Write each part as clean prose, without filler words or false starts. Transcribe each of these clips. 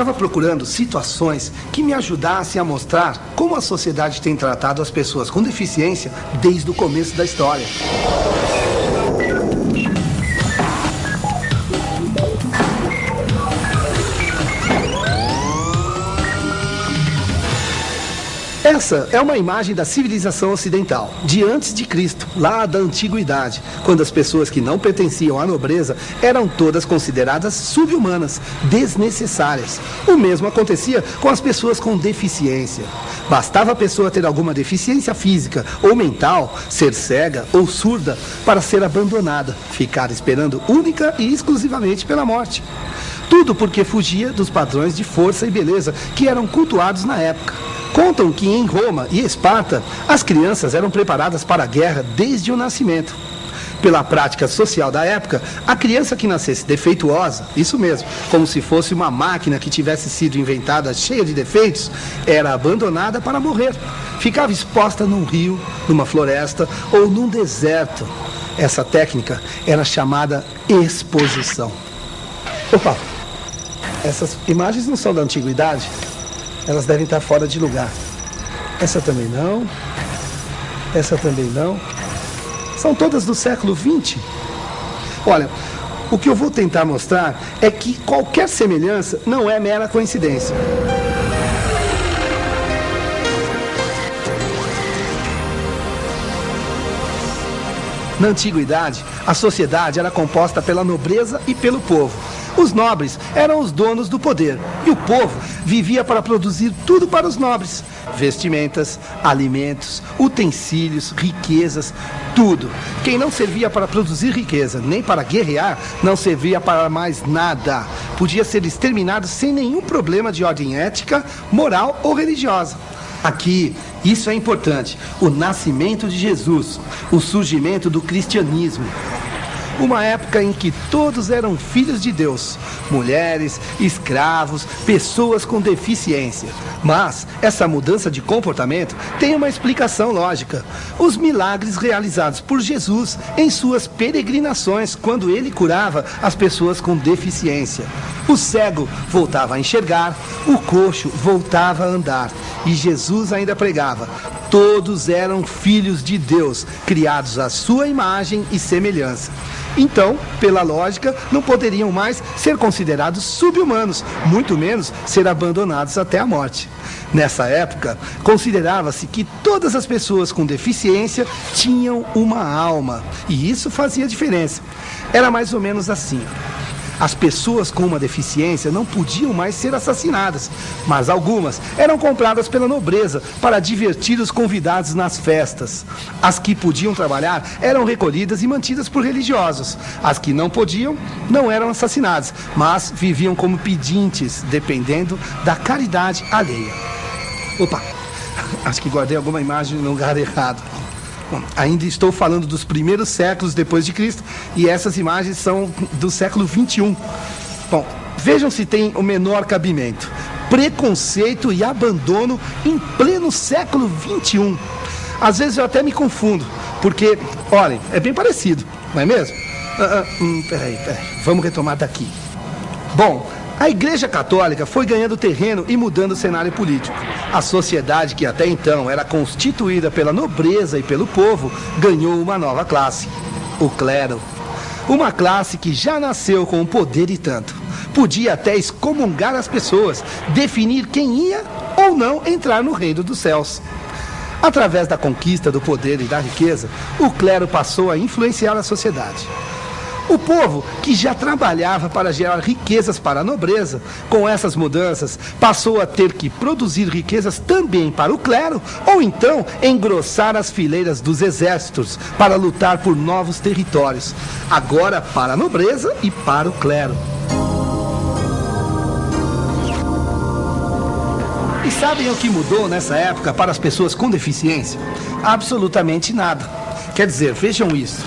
estava procurando situações que me ajudassem a mostrar como a sociedade tem tratado as pessoas com deficiência desde o começo da história. Essa é uma imagem da civilização ocidental, de antes de Cristo, lá da antiguidade, quando as pessoas que não pertenciam à nobreza eram todas consideradas sub-humanas, desnecessárias. O mesmo acontecia com as pessoas com deficiência. Bastava a pessoa ter alguma deficiência física ou mental, ser cega ou surda, para ser abandonada, ficar esperando única e exclusivamente pela morte. Tudo porque fugia dos padrões de força e beleza que eram cultuados na época. Contam que em Roma e Esparta, as crianças eram preparadas para a guerra desde o nascimento. Pela prática social da época, a criança que nascesse defeituosa, isso mesmo, como se fosse uma máquina que tivesse sido inventada cheia de defeitos, era abandonada para morrer. Ficava exposta num rio, numa floresta ou num deserto. Essa técnica era chamada exposição. Opa, essas imagens não são da antiguidade? Elas devem estar fora de lugar. Essa também não. Essa também não. São todas do século XX. Olha, o que eu vou tentar mostrar é que qualquer semelhança não é mera coincidência. Na antiguidade, a sociedade era composta pela nobreza e pelo povo. Os nobres eram os donos do poder e o povo vivia para produzir tudo para os nobres: vestimentas, alimentos, utensílios, riquezas, tudo. Quem não servia para produzir riqueza, nem para guerrear, não servia para mais nada. Podia ser exterminado sem nenhum problema de ordem ética, moral ou religiosa. Aqui, isso é importante: o nascimento de Jesus, o surgimento do cristianismo. Uma época em que todos eram filhos de Deus, mulheres, escravos, pessoas com deficiência. Mas essa mudança de comportamento tem uma explicação lógica: os milagres realizados por Jesus em suas peregrinações, quando ele curava as pessoas com deficiência. O cego voltava a enxergar, o coxo voltava a andar. E Jesus ainda pregava: todos eram filhos de Deus, criados à sua imagem e semelhança. Então, pela lógica, não poderiam mais ser considerados sub-humanos, muito menos ser abandonados até a morte. Nessa época, considerava-se que todas as pessoas com deficiência tinham uma alma, e isso fazia diferença. Era mais ou menos assim: as pessoas com uma deficiência não podiam mais ser assassinadas, mas algumas eram compradas pela nobreza para divertir os convidados nas festas. As que podiam trabalhar eram recolhidas e mantidas por religiosos. As que não podiam não eram assassinadas, mas viviam como pedintes, dependendo da caridade alheia. Opa, acho que guardei alguma imagem no lugar errado. Bom, ainda estou falando dos primeiros séculos depois de Cristo e essas imagens são do século XXI. Bom, vejam se tem o menor cabimento: preconceito e abandono em pleno século XXI. Às vezes eu até me confundo, porque, olhem, é bem parecido, não é mesmo? Peraí, vamos retomar daqui. Bom, a Igreja Católica foi ganhando terreno e mudando o cenário político. A sociedade, que até então era constituída pela nobreza e pelo povo, ganhou uma nova classe: o clero. Uma classe que já nasceu com poder e tanto. Podia até excomungar as pessoas, definir quem ia ou não entrar no reino dos céus. Através da conquista do poder e da riqueza, o clero passou a influenciar a sociedade. O povo, que já trabalhava para gerar riquezas para a nobreza, com essas mudanças, passou a ter que produzir riquezas também para o clero, ou então engrossar as fileiras dos exércitos para lutar por novos territórios, agora para a nobreza e para o clero. E sabem o que mudou nessa época para as pessoas com deficiência? Absolutamente nada. Quer dizer, vejam isso.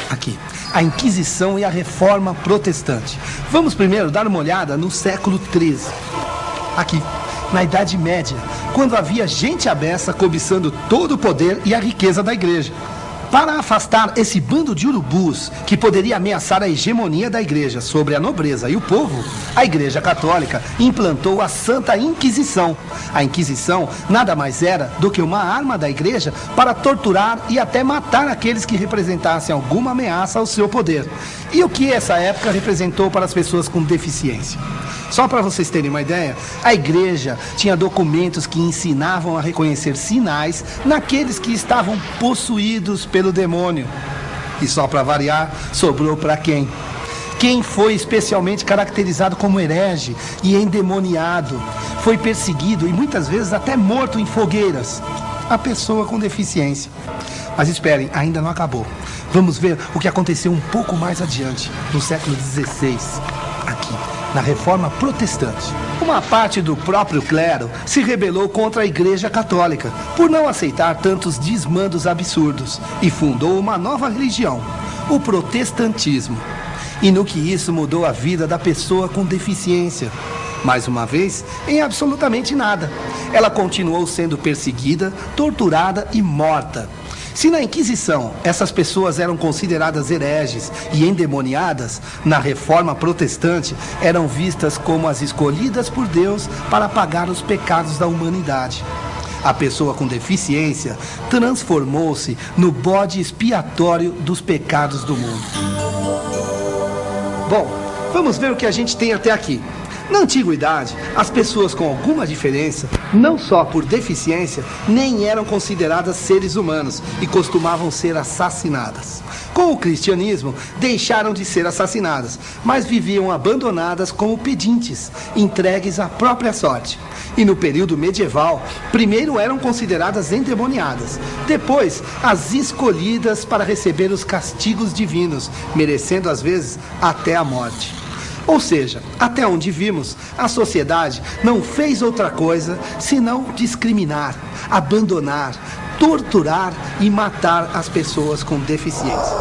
Aqui: a Inquisição e a Reforma Protestante. Vamos primeiro dar uma olhada no século XIII. Aqui, na Idade Média, quando havia gente à beça cobiçando todo o poder e a riqueza da igreja. Para afastar esse bando de urubus que poderia ameaçar a hegemonia da igreja sobre a nobreza e o povo, a Igreja Católica implantou a Santa Inquisição. A Inquisição nada mais era do que uma arma da igreja para torturar e até matar aqueles que representassem alguma ameaça ao seu poder. E o que essa época representou para as pessoas com deficiência? Só para vocês terem uma ideia, a igreja tinha documentos que ensinavam a reconhecer sinais naqueles que estavam possuídos pelo demônio. E só para variar, sobrou para quem? Quem foi especialmente caracterizado como herege e endemoniado, foi perseguido e muitas vezes até morto em fogueiras? A pessoa com deficiência. Mas esperem, ainda não acabou. Vamos ver o que aconteceu um pouco mais adiante, no século XVI, aqui, na Reforma Protestante. Uma parte do próprio clero se rebelou contra a Igreja Católica por não aceitar tantos desmandos absurdos e fundou uma nova religião, o protestantismo. E no que isso mudou a vida da pessoa com deficiência? Mais uma vez, em absolutamente nada. Ela continuou sendo perseguida, torturada e morta. Se na Inquisição essas pessoas eram consideradas hereges e endemoniadas, na Reforma Protestante eram vistas como as escolhidas por Deus para pagar os pecados da humanidade. A pessoa com deficiência transformou-se no bode expiatório dos pecados do mundo. Bom, vamos ver o que a gente tem até aqui. Na antiguidade, as pessoas com alguma diferença, não só por deficiência, nem eram consideradas seres humanos e costumavam ser assassinadas. Com o cristianismo, deixaram de ser assassinadas, mas viviam abandonadas como pedintes, entregues à própria sorte. E no período medieval, primeiro eram consideradas endemoniadas, depois as escolhidas para receber os castigos divinos, merecendo às vezes até a morte. Ou seja, até onde vimos, a sociedade não fez outra coisa senão discriminar, abandonar, torturar e matar as pessoas com deficiência.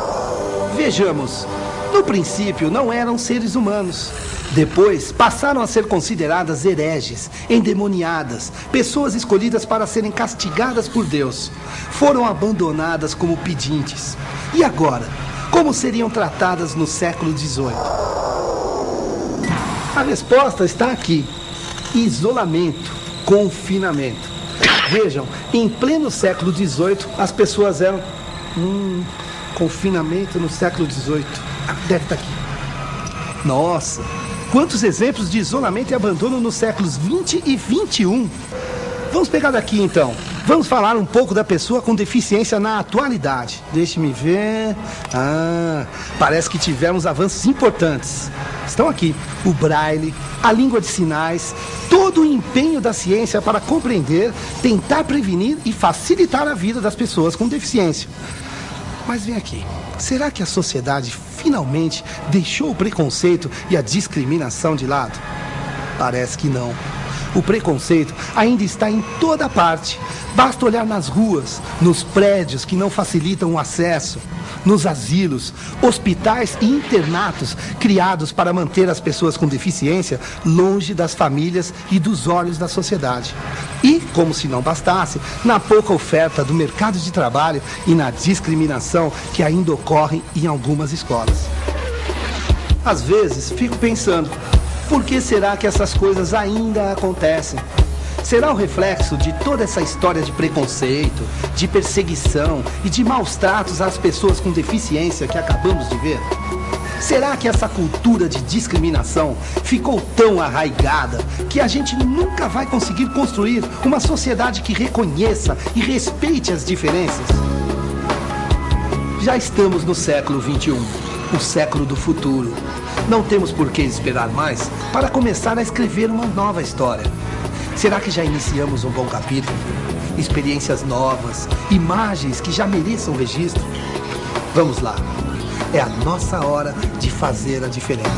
Vejamos, no princípio não eram seres humanos. Depois passaram a ser consideradas hereges, endemoniadas, pessoas escolhidas para serem castigadas por Deus. Foram abandonadas como pedintes. E agora, como seriam tratadas no século XVIII? A resposta está aqui: isolamento, confinamento. Vejam, em pleno século XVIII, as pessoas eram... confinamento no século XVIII. Deve estar aqui. Nossa, quantos exemplos de isolamento e abandono nos séculos XX e XXI. Vamos pegar daqui então. Vamos falar um pouco da pessoa com deficiência na atualidade. Deixe-me ver... parece que tivemos avanços importantes. Estão aqui o braille, a língua de sinais, todo o empenho da ciência para compreender, tentar prevenir e facilitar a vida das pessoas com deficiência. Mas vem aqui, será que a sociedade finalmente deixou o preconceito e a discriminação de lado? Parece que não. O preconceito ainda está em toda parte. Basta olhar nas ruas, nos prédios que não facilitam o acesso, nos asilos, hospitais e internatos criados para manter as pessoas com deficiência longe das famílias e dos olhos da sociedade. E, como se não bastasse, na pouca oferta do mercado de trabalho e na discriminação que ainda ocorre em algumas escolas. Às vezes, fico pensando, por que será que essas coisas ainda acontecem? Será o reflexo de toda essa história de preconceito, de perseguição e de maus tratos às pessoas com deficiência que acabamos de ver? Será que essa cultura de discriminação ficou tão arraigada que a gente nunca vai conseguir construir uma sociedade que reconheça e respeite as diferenças? Já estamos no século XXI, o século do futuro. Não temos por que esperar mais para começar a escrever uma nova história. Será que já iniciamos um bom capítulo? Experiências novas, imagens que já mereçam registro? Vamos lá, é a nossa hora de fazer a diferença.